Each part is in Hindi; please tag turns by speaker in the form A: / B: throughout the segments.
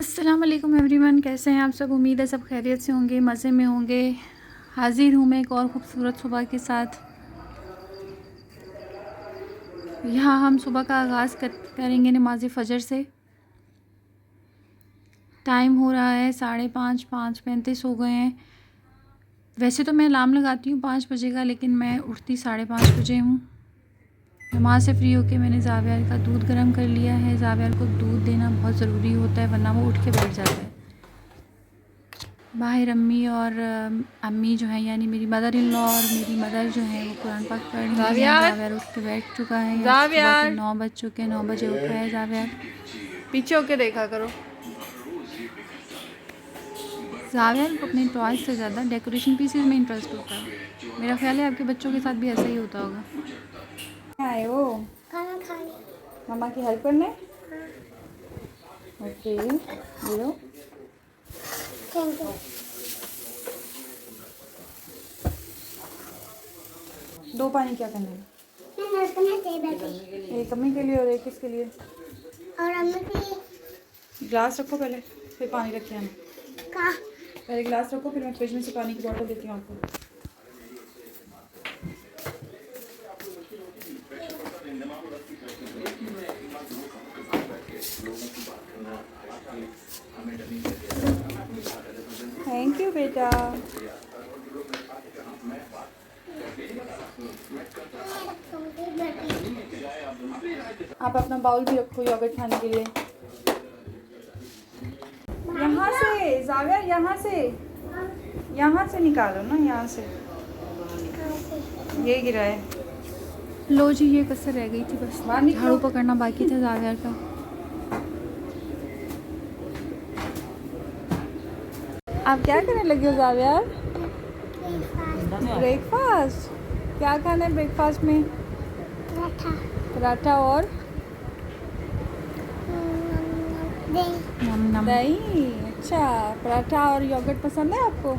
A: अस्सलाम वालेकुम एवरीवन, कैसे हैं आप सब। उम्मीद है सब खैरियत से होंगे, मज़े में होंगे। हाजिर हूँ मैं एक और ख़ूबसूरत सुबह के साथ। यहाँ हम सुबह का आगाज़ करेंगे नमाज फ़जर से। टाइम हो रहा है 5:30, 5:35 हो गए हैं। वैसे तो मैं अलार्म लगाती हूँ 5 बजे का, लेकिन मैं उठती 5:30 बजे हूँ। नमाज से फ्री होके मैंने जावियार का दूध गर्म कर लिया है। जावियार को दूध देना बहुत ज़रूरी होता है, वरना वो उठ के बैठ जाता है। बाहर अम्मी और अम्मी जो है, यानी मेरी मदर इन लॉ और मेरी मदर जो है, वो कुरान पाक पढ़ रही हैं। जावियार उठ के बैठ चुका है। सुबह के 9 बज चुके हैं। 9 बजे उठा है जावियार।
B: पीछे होके देखा करो।
A: जावियार को अपने टॉयज़ से ज़्यादा डेकोरेशन पीसेस में इंटरेस्ट होता है। मेरा ख्याल है आपके बच्चों के साथ भी ऐसा ही होता होगा।
B: आए हो
C: खाना खाने।
B: मम्मा की हेल्प करने। ओके बोलो।
C: Thank you.
B: 2 पानी क्या करना है?
C: मैं नलकना चाहिए बैठी
B: एक अम्मी के लिए और एक किसके लिए?
C: और अम्मी के लिए
B: गिलास रखो पहले, फिर पानी रखे हम।
C: कहा
B: पहले गिलास रखो, फिर मैं फ्रिज में से पानी की बोतल देती हूँ आपको। थैंक यू बेटा। आप अपना बाउल भी रखो योगर्ट खाने के लिए। यहाँ से जावियार, यहाँ से निकालो ना, यहाँ से। ये गिरा है।
A: लो जी, ये कसर रह गई थी, बस
B: बाहर निकलो।
A: झाड़ू पकड़ना बाकी था जावियार का।
B: आप क्या करने लगे हो जावियार? ब्रेकफास्ट। क्या खाना है ब्रेकफास्ट में?
C: पराठा
B: पराठा और
C: दही।
A: नम नम।
B: दही। अच्छा, पराठा और योगर्ट पसंद है आपको?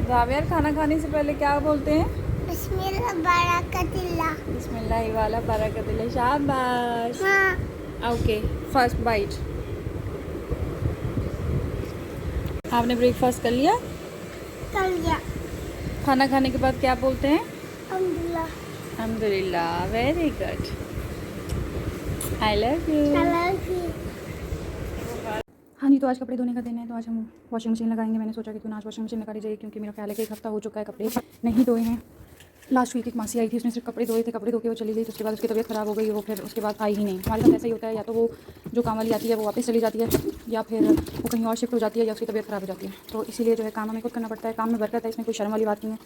B: जावियार खाना खाने से पहले क्या बोलते हैं?
C: बिस्मिल्लाह बरकतिल्लाह।
B: बिस्मिल्लाह वाला बरकतिल्लाह। शाबाश।
C: हाँ
B: ओके, फर्स्ट बाइट। आपने ब्रेकफास्ट कर लिया?
C: कर लिया।
B: खाना खाने के बाद क्या बोलते हैं?
C: अल्हम्दुलिल्लाह।
B: अल्हम्दुलिल्लाह। Very good. I love you. हाँ जी, तो आज कपड़े धोने का दिन है, तो आज हम वॉशिंग मशीन लगाएंगे। मैंने सोचा कि क्यों ना आज वॉशिंग मशीन लगा दी जाए, क्योंकि मेरा ख्याल है कि 1 हफ्ता हो चुका है कपड़े नहीं धोए हैं। लास्ट वीक एक मासी आई थी, उसने सिर्फ कपड़े धोए थे। कपड़े धो के वो चली गई, तो उसके बाद उसकी तबीयत ख़राब हो गई। वो फिर उसके बाद आई ही नहीं। हमारे साथ ऐसा ही होता है, या तो वो जो काम वाली आती है वो वापस चली जाती है, या फिर वो कहीं और शिफ्ट हो जाती है, या उसकी तबीयत ख़राब हो जाती है। तो इसीलिए जो है काम हमें खुद करना पड़ता है। काम में बरकत है, इसमें कोई शर्म वाली बात नहीं है।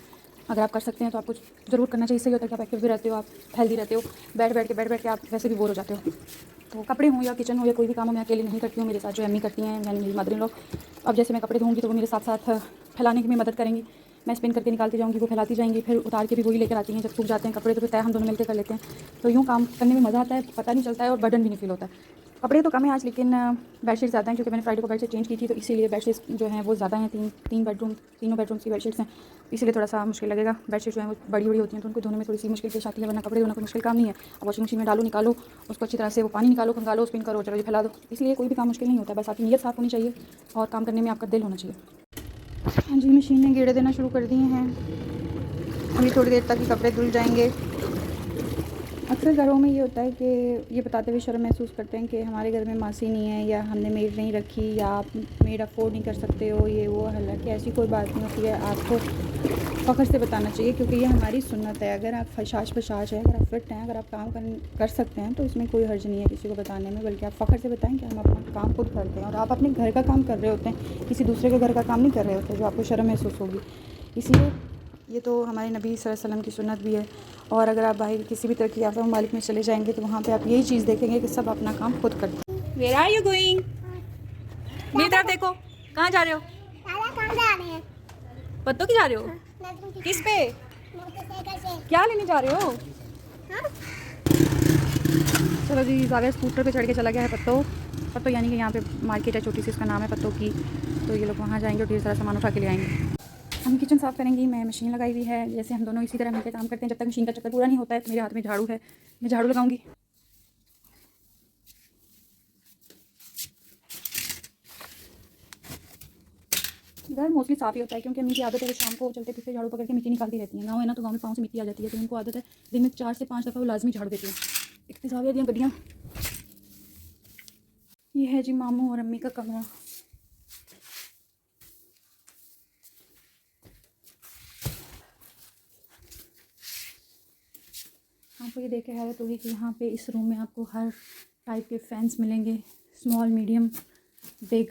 B: अगर आप कर सकते हैं तो आपको ज़रूर करना चाहिए। इससे होता है कि आप एक्टिव भी रहते हो, आप हेल्दी रहते हो। बैठ के आप वैसे भी बोर हो जाते हो। तो कपड़े हों या किचन हो या कोई भी काम हो, मैं अकेले नहीं करती हूँ। मेरे साथ जो अम्मी करती हैं, यानी मेरी मदर इन लॉ। अब जैसे मैं कपड़े धोऊंगी तो वो मेरे साथ साथ फैलाने की भी मदद करेंगी। मैं स्पिन करके निकालती जाऊँगी, वो फैलाती जाएंगी, फिर उतार के भी वही लेकर आती हैं। जब सूख जाते हैं कपड़े तो फिर तय हम दोनों मिलकर कर लेते हैं। तो यूँ काम करने में मज़ा आता है, पता नहीं चलता है और बर्डन भी नहीं फील होता है। कपड़े तो कम है आज, लेकिन बेडशीट ज़्यादा हैं, क्योंकि मैंने फ्राइडे को बेडशीट चेंज की थी, तो इसीलिए बेडशीट जो हैं वो ज़्यादा हैं। तीनों बेडरूम्स की बेडशीट्स हैं, इसीलिए थोड़ा सा मुश्किल लगेगा। बेडशीट जो है वो बड़ी होती हैं, तो उनको धोने में थोड़ी सी मुश्किल पेश आती है, वरना कपड़े धोना कोई मुश्किल काम नहीं है। अब वॉशिंग मशीन में डालो, निकालो उसको अच्छी तरह से, वो पानी निकालो, खंगालो, स्पिन करो, चलो ये फैला दो। इसलिए कोई भी काम मुश्किल नहीं होता, बस आपकी नीयत साफ़ होनी चाहिए और काम करने में आपका दिल होना चाहिए। हाँ जी, मशीन ने गेड़े देना शुरू कर दिए हैं। अभी थोड़ी देर तक ही कपड़े धुल जाएंगे। अक्सर घरों में ये होता है कि ये बताते हुए शर्म महसूस करते हैं कि हमारे घर में मासी नहीं है, या हमने मेड नहीं रखी, या आप मेड अफोर्ड नहीं कर सकते हो, ये वो। हालांकि ऐसी कोई बात नहीं होती है। आपको फ़ख्र से बताना चाहिए, क्योंकि ये हमारी सुन्नत है। अगर आप फशाश है, अगर आप फिट हैं, अगर आप काम कर सकते हैं, तो इसमें कोई हर्ज नहीं है किसी को बताने में। बल्कि आप फ़ख्र से बताएं कि हम अपना काम खुद करते हैं, और आप अपने घर का काम कर रहे होते हैं, किसी दूसरे के घर का काम नहीं कर रहे होते, जो आपको शर्म महसूस होगी। इसलिए ये तो हमारे नबी सल्लल्लाहु अलैहि वसल्लम की सुन्नत भी है। और अगर आप बाहर किसी भी तरक्की याफ्ता ममालिक में चले जाएंगे, तो वहाँ पे आप यही चीज़ देखेंगे कि सब अपना काम खुद करते हैं। Where are you going? मेरी तरफ देखो, कहाँ जा रहे हो?
C: दादा कहाँ जा रहे हैं?
B: पत्तों की जा रहे हो? किस पे?
C: मोटरसाइकिल से।
B: क्या लेने जा रहे हो?
C: हाँ?
B: चलो जी, जावियार स्कूटर पे चढ़ के चला गया है पत्तों यानी कि यहाँ पे मार्केट है छोटी सी, इसका नाम है पत्तों की। तो ये लोग वहाँ जाएंगे और ढेर सारा सामान उठा के ले आएंगे। हम किचन साफ़ करेंगी। मैं मशीन लगाई हुई है, जैसे हम दोनों इसी तरह मिलकर काम करते हैं। जब तक मशीन का चक्कर पूरा नहीं होता है तो मेरे हाथ में झाड़ू है, मैं झाड़ू लगाऊंगी। घर मोस्टली साफ़ ही होता है क्योंकि उनकी आदत है वो शाम को चलते फिरते झाड़ू पकड़ के मिट्टी निकालती रहती हैं। गाँव है ना, तो गाँव में पाँव से मिट्टी आ जाती है, तो उनको आदत है दिन में 4 से 5 दफ़ा वो लाजमी झाड़ू देती हैं। इतनी सारी दियाँ गड्डियाँ। ये है जी मामू और अम्मी का कमरा। आपको ये देख के हैरत होगी कि यहाँ पे इस रूम में आपको हर टाइप के फैंस मिलेंगे, स्मॉल, मीडियम, बिग,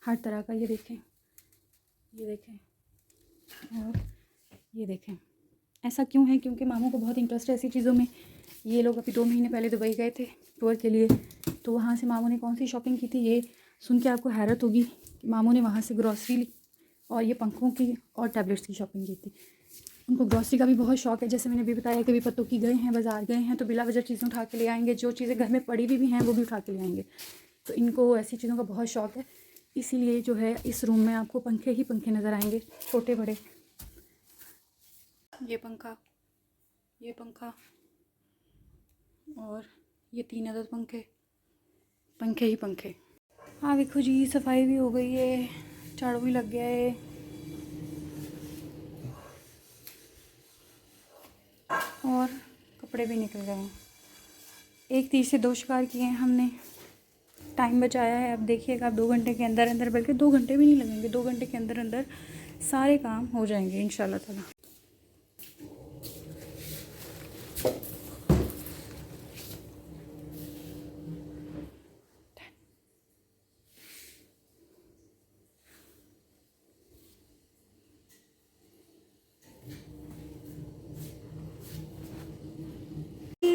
B: हर तरह का। ये देखें, ये देखें और ये देखें। ऐसा क्यों है? क्योंकि मामू को बहुत इंटरेस्ट है ऐसी चीज़ों में। ये लोग अभी 2 महीने पहले दुबई गए थे टूर के लिए, तो वहाँ से मामू ने कौन सी शॉपिंग की थी ये सुन के आपको हैरत होगी कि मामू ने वहाँ से ग्रॉसरी और ये पंखों की और टैबलेट्स की शॉपिंग की थी। उनको ग्रॉसरी का भी बहुत शौक है। जैसे मैंने भी बताया कि भी पत्तों की गए हैं, बाज़ार गए हैं, तो बिला वजह चीज़ें उठा के ले आएंगे। जो चीज़ें घर में पड़ी भी हैं वो भी उठा के ले आएंगे। तो इनको ऐसी चीज़ों का बहुत शौक़ है। इसीलिए जो है इस रूम में आपको पंखे ही पंखे नज़र आएंगे, छोटे बड़े। ये पंखा, ये पंखा और ये 3 अदद पंखे, पंखे ही पंखे। हाँ देखो जी, सफाई भी हो गई है, झाड़ू भी लग गया है और कपड़े भी निकल गए हैं। 1 तीर से 2 शिकार किए हैं हमने। टाइम बचाया है। अब देखिएगा, आप 2 घंटे के अंदर अंदर, बल्कि 2 घंटे भी नहीं लगेंगे, 2 घंटे के अंदर अंदर सारे काम हो जाएंगे इंशाल्लाह ताला।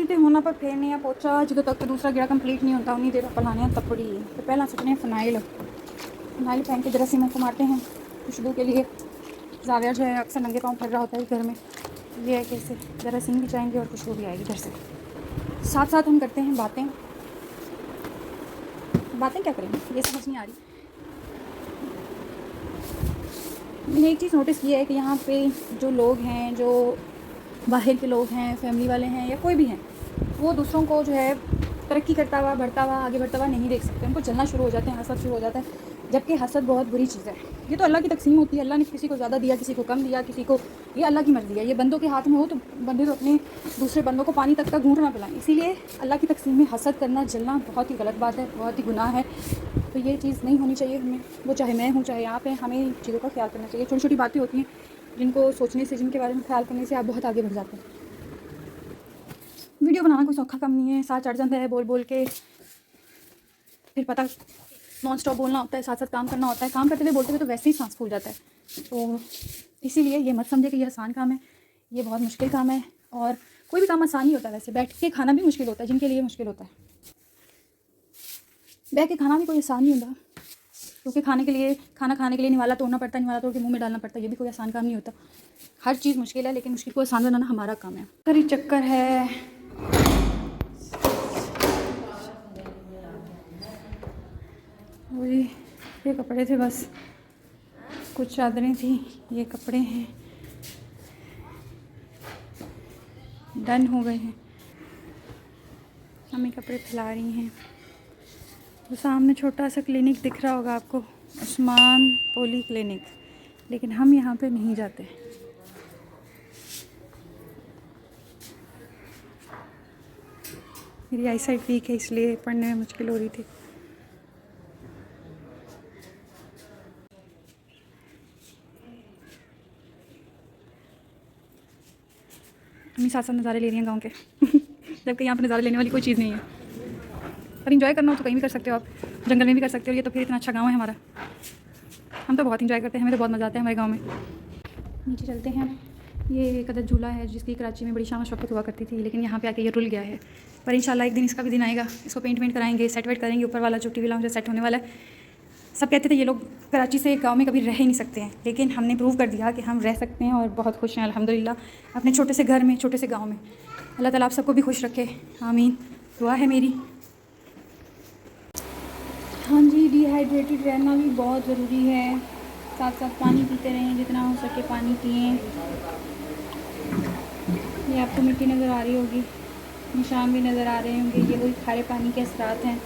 B: ते होना पर फेरने या पोचा जो तक दूसरा गेड़ा कंप्लीट नहीं होता उन्हीं देर पर लाने तपड़ी। तो पहला सोचने फ़नाइल पहन के जरासीमों को मारते हैं खुशबू के लिए। जाविया जो है अक्सर नंगे पाँव फिर रहा होता है घर में। ये है कि इससे जरासीम भी जाएंगे और खुशबू भी आएगी घर से। साथ साथ हम करते हैं बातें। बातें क्या करेंगे ये समझ नहीं आ रही। मैंने एक चीज़ नोटिस की है कि यहाँ पे जो लोग हैं, जो बाहर के लोग हैं, फैमिली वाले हैं या कोई भी हैं, वो दूसरों को जो है तरक्की करता हुआ, बढ़ता हुआ, आगे बढ़ता हुआ नहीं देख सकते। उनको जलना शुरू हो जाते हैं, हसद शुरू हो जाता है। जबकि हसद बहुत बुरी चीज़ है। ये तो अल्लाह की तकसीम होती है। अल्लाह ने किसी को ज़्यादा दिया, किसी को कम दिया, किसी को, ये अल्लाह की मर्ज़ी है। ये बंदों के हाथ में हो तो बंदे तो अपने दूसरे बंदों को पानी तक का घूंट ना पिलाएं। इसीलिए अल्लाह की तकसीम में हसद करना, जलना बहुत ही गलत बात है, बहुत ही गुनाह है। तो ये चीज़ नहीं होनी चाहिए हमें। वो चाहे मैं हूँ चाहे आप हैं, हमें इन चीज़ों का ख्याल करना चाहिए। छोटी छोटी बातें होती हैं जिनको सोचने से, जिनके बारे में ख्याल करने से आप बहुत आगे बढ़ जाते हैं। वीडियो बनाना कोई सौखा काम नहीं है। साथ चढ़ जाता है बोल बोल के, फिर पता नॉन स्टॉप बोलना होता है, साथ साथ काम करना होता है। काम करते हुए बोलते हुए तो वैसे ही सांस फूल जाता है। तो इसीलिए ये मत समझे कि ये आसान काम है, ये बहुत मुश्किल काम है। और कोई भी काम आसान ही होता है। वैसे बैठ के खाना भी मुश्किल होता है, जिनके लिए मुश्किल होता है। बैठ के खाना भी कोई आसान नहीं होता, क्योंकि खाना खाने के लिए निवाला तोड़ना पड़ता है, निवाला तोड़ के मुँह में डालना पड़ता है। ये भी कोई आसान काम नहीं होता। हर चीज़ मुश्किल है, लेकिन मुश्किल को आसान बनाना हमारा काम है। करी चक्कर है। ये कपड़े थे, बस कुछ चादरें थी, ये कपड़े हैं, डन हो गए हैं। मम्मी कपड़े फैला रही हैं। तो सामने छोटा सा क्लिनिक दिख रहा होगा आपको, उस्मान पोली क्लिनिक, लेकिन हम यहाँ पे नहीं जाते। मेरी आई साइट वीक है, इसलिए पढ़ने में मुश्किल हो रही थी। अम्मी साथ साथ नज़ारे ले रही हैं गाँव के जबकि यहाँ पे नज़ारे लेने वाली कोई चीज़ नहीं है। पर इंजॉय करना हो तो कहीं भी कर सकते हो आप, जंगल में भी कर सकते हो। ये तो फिर इतना अच्छा गांव है हमारा। हम तो बहुत इंजॉय करते हैं, हमें तो बहुत मज़ा आता है हमारे गांव में। नीचे चलते हैं। ये एक अदद झूला है जिसकी कराची में बड़ी शान शौकत हुआ करती थी, लेकिन यहाँ पे आके ये रुल गया है। पर इंशाल्लाह एक दिन इसका भी दिन आएगा। इसको पेंट वेंट कराएंगे, सेट वेट करेंगे। ऊपर वाला जो टीवी लाउंज सेट होने वाला है। सब कहते थे ये लोग कराची से गांव में कभी रह ही नहीं सकते हैं, लेकिन हमने प्रूव कर दिया कि हम रह सकते हैं और बहुत खुश हैं अल्हम्दुलिल्लाह अपने छोटे से घर में, छोटे से गांव में। अल्लाह ताला आप सबको भी खुश रखे, आमीन, दुआ है मेरी। हाँ जी, डिहाइड्रेटेड रहना भी बहुत ज़रूरी है।
A: साथ साथ पानी पीते रहें, जितना हो सके पानी पिएं। ये आपको मिट्टी नज़र आ रही होगी, निशान भी नज़र आ रहे होंगे, ये वही खारे पानी के असरात हैं।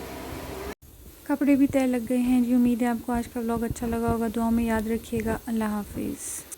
A: कपड़े भी तय लग गए हैं जी। उम्मीद है आपको आज का व्लॉग अच्छा लगा होगा। दुआ में याद रखिएगा। अल्लाह हाफिज़।